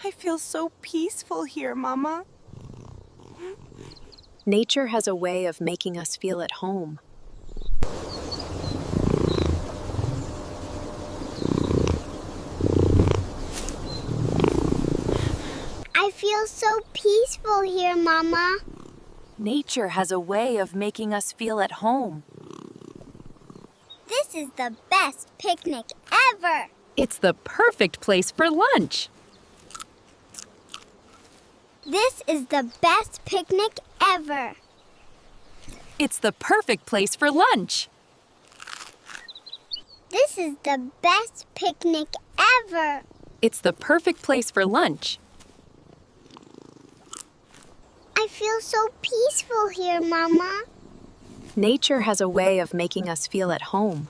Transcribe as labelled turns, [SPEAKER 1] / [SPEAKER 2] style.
[SPEAKER 1] I feel so peaceful here, Mama.
[SPEAKER 2] Nature has a way of making us feel at home.
[SPEAKER 3] I feel so peaceful here, Mama.
[SPEAKER 2] Nature has a way of making us feel at home.
[SPEAKER 3] This is the best picnic ever.
[SPEAKER 2] It's the perfect place for lunch.
[SPEAKER 3] This is the best picnic ever.
[SPEAKER 2] It's the perfect place for lunch.
[SPEAKER 3] This is the best picnic ever.
[SPEAKER 2] It's the perfect place for lunch.
[SPEAKER 3] I feel so peaceful here, Mama.
[SPEAKER 2] Nature has a way of making us feel at home.